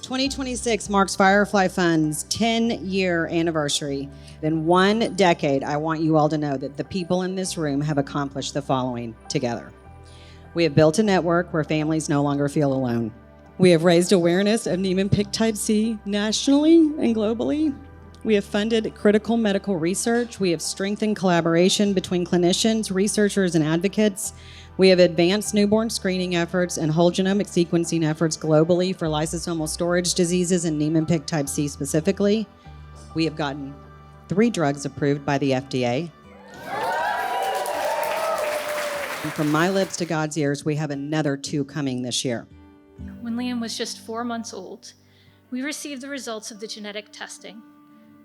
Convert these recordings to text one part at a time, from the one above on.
2026 marks Firefly Fund's 10-year anniversary. In 1 decade, I want you all to know that the people in this room have accomplished the following together. We have built a network where families no longer feel alone. We have raised awareness of Niemann-Pick type C nationally and globally. We have funded critical medical research. We have strengthened collaboration between clinicians, researchers, and advocates. We have advanced newborn screening efforts and whole genomic sequencing efforts globally for lysosomal storage diseases and Niemann-Pick type C specifically. We have gotten 3 drugs approved by the FDA. And from my lips to God's ears, we have another 2 coming this year. When Liam was just 4 months old, we received the results of the genetic testing.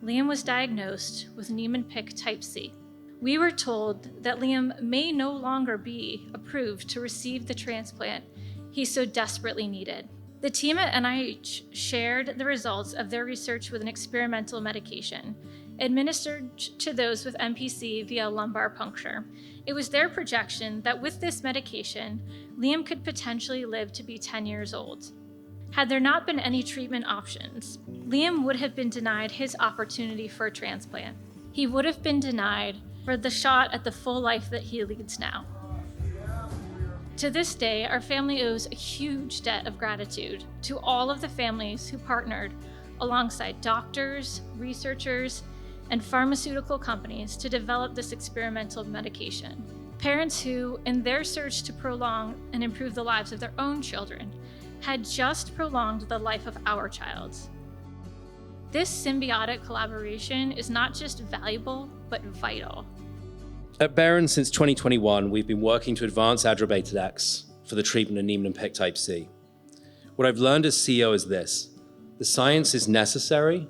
Liam was diagnosed with Niemann-Pick type C. We were told that Liam may no longer be approved to receive the transplant he so desperately needed. The team at NIH shared the results of their research with an experimental medication administered to those with NPC via lumbar puncture. It was their projection that with this medication, Liam could potentially live to be 10 years old. Had there not been any treatment options, Liam would have been denied his opportunity for a transplant. He would have been denied for the shot at the full life that he leads now. To this day, our family owes a huge debt of gratitude to all of the families who partnered alongside doctors, researchers, and pharmaceutical companies to develop this experimental medication. Parents who, in their search to prolong and improve the lives of their own children, had just prolonged the life of our child. This symbiotic collaboration is not just valuable, but vital. At Barron, since 2021, we've been working to advance Adrobated X for the treatment of Niemann-Pick type C. What I've learned as CEO is this: the science is necessary,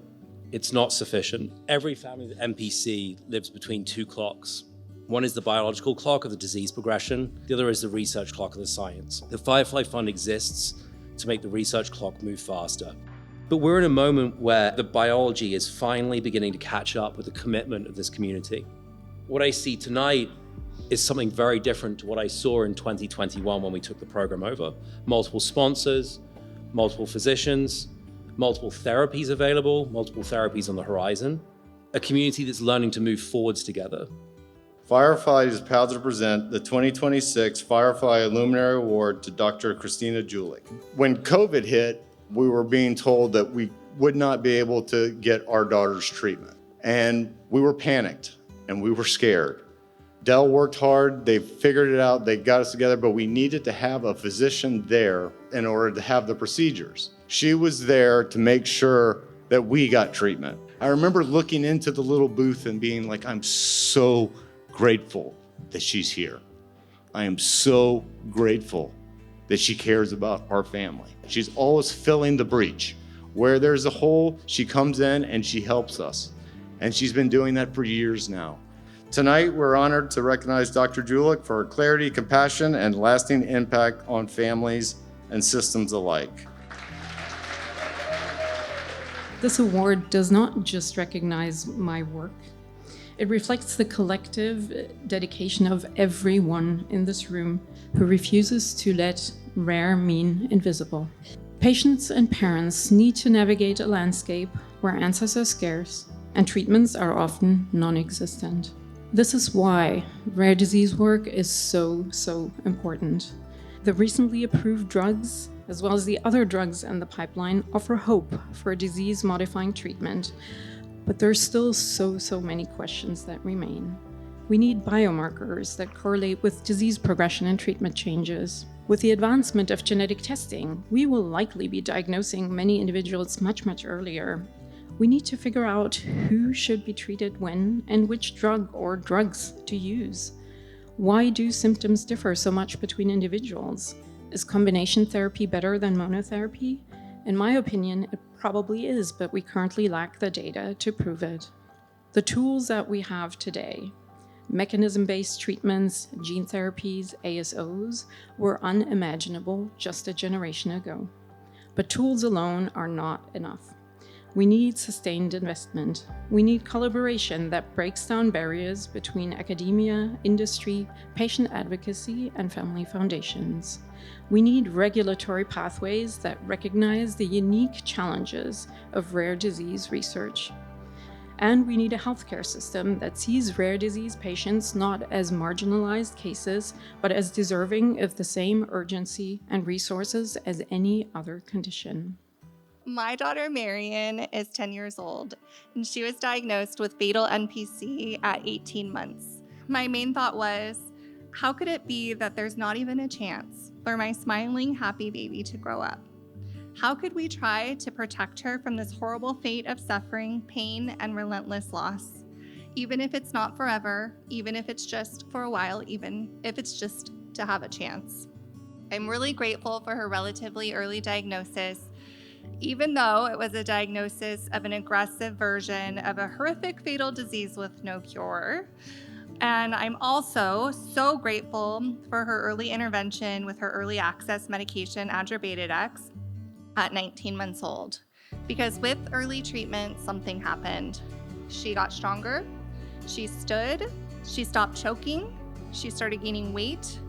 it's not sufficient. Every family with NPC lives between 2 clocks. One is the biological clock of the disease progression, the other is the research clock of the science. The Firefly Fund exists to make the research clock move faster. But we're in a moment where the biology is finally beginning to catch up with the commitment of this community. What I see tonight is something very different to what I saw in 2021 when we took the program over. Multiple sponsors, multiple physicians, multiple therapies available, multiple therapies on the horizon, a community that's learning to move forwards together. Firefly is proud to present the 2026 Firefly Luminary Award to Dr. Christina Julich. When COVID hit, we were being told that we would not be able to get our daughter's treatment. And we were panicked and we were scared. Dell worked hard, they figured it out, they got us together, but we needed to have a physician there in order to have the procedures. She was there to make sure that we got treatment. I remember looking into the little booth and being like, I'm so grateful that she's here. I am so grateful that she cares about our family. She's always filling the breach. Where there's a hole, she comes in and she helps us. And she's been doing that for years now. Tonight, we're honored to recognize Dr. Julich for her clarity, compassion, and lasting impact on families and systems alike. This award does not just recognize my work. It reflects the collective dedication of everyone in this room who refuses to let rare mean invisible. Patients and parents need to navigate a landscape where answers are scarce and treatments are often non-existent. This is why rare disease work is so important. The recently approved drugs, as well as the other drugs in the pipeline, offer hope for a disease-modifying treatment. But there's still so many questions that remain. We need biomarkers that correlate with disease progression and treatment changes. With the advancement of genetic testing, we will likely be diagnosing many individuals much earlier. We need to figure out who should be treated when and which drug or drugs to use. Why do symptoms differ so much between individuals? Is combination therapy better than monotherapy? In my opinion, it probably is, but we currently lack the data to prove it. The tools that we have today, mechanism-based treatments, gene therapies, ASOs, were unimaginable just a generation ago. But tools alone are not enough. We need sustained investment. We need collaboration that breaks down barriers between academia, industry, patient advocacy, and family foundations. We need regulatory pathways that recognize the unique challenges of rare disease research. And we need a healthcare system that sees rare disease patients not as marginalized cases, but as deserving of the same urgency and resources as any other condition. My daughter Marion is 10 years old, and she was diagnosed with fatal NPC at 18 months. My main thought was, how could it be that there's not even a chance for my smiling, happy baby to grow up? How could we try to protect her from this horrible fate of suffering, pain, and relentless loss? Even if it's not forever, even if it's just for a while, even if it's just to have a chance. I'm really grateful for her relatively early diagnosis, even though it was a diagnosis of an aggressive version of a horrific fatal disease with no cure. And I'm also so grateful for her early intervention with her early access medication, Adra-Betadex, at 19 months old. Because with early treatment, something happened. She got stronger, she stood, she stopped choking, she started gaining weight,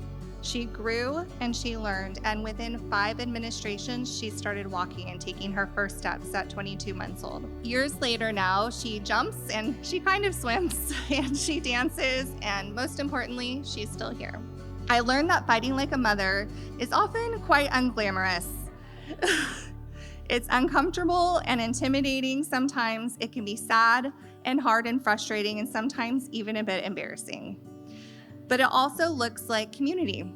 she grew, and she learned. And within 5 administrations, she started walking and taking her first steps at 22 months old. Years later now, she jumps and she kind of swims and she dances, and most importantly, she's still here. I learned that fighting like a mother is often quite unglamorous. It's uncomfortable and intimidating. Sometimes it can be sad and hard and frustrating, and sometimes even a bit embarrassing. But it also looks like community,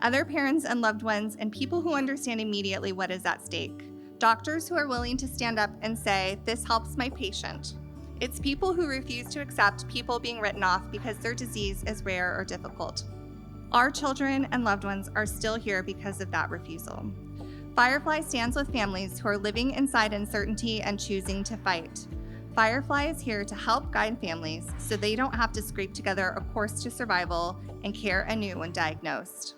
other parents and loved ones, and people who understand immediately what is at stake. Doctors who are willing to stand up and say, this helps my patient. It's people who refuse to accept people being written off because their disease is rare or difficult. Our children and loved ones are still here because of that refusal. Firefly stands with families who are living inside uncertainty and choosing to fight. Firefly is here to help guide families so they don't have to scrape together a course to survival and care anew when diagnosed.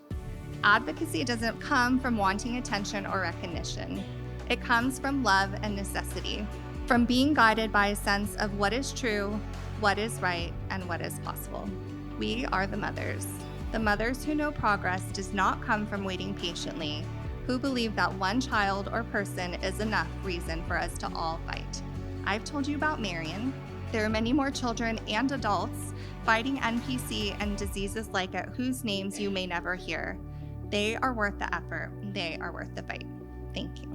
Advocacy doesn't come from wanting attention or recognition. It comes from love and necessity, from being guided by a sense of what is true, what is right, and what is possible. We are the mothers who know progress does not come from waiting patiently, who believe that one child or person is enough reason for us to all fight. I've told you about Marion. There are many more children and adults fighting NPC and diseases like it whose names you may never hear. They are worth the effort. They are worth the fight. Thank you.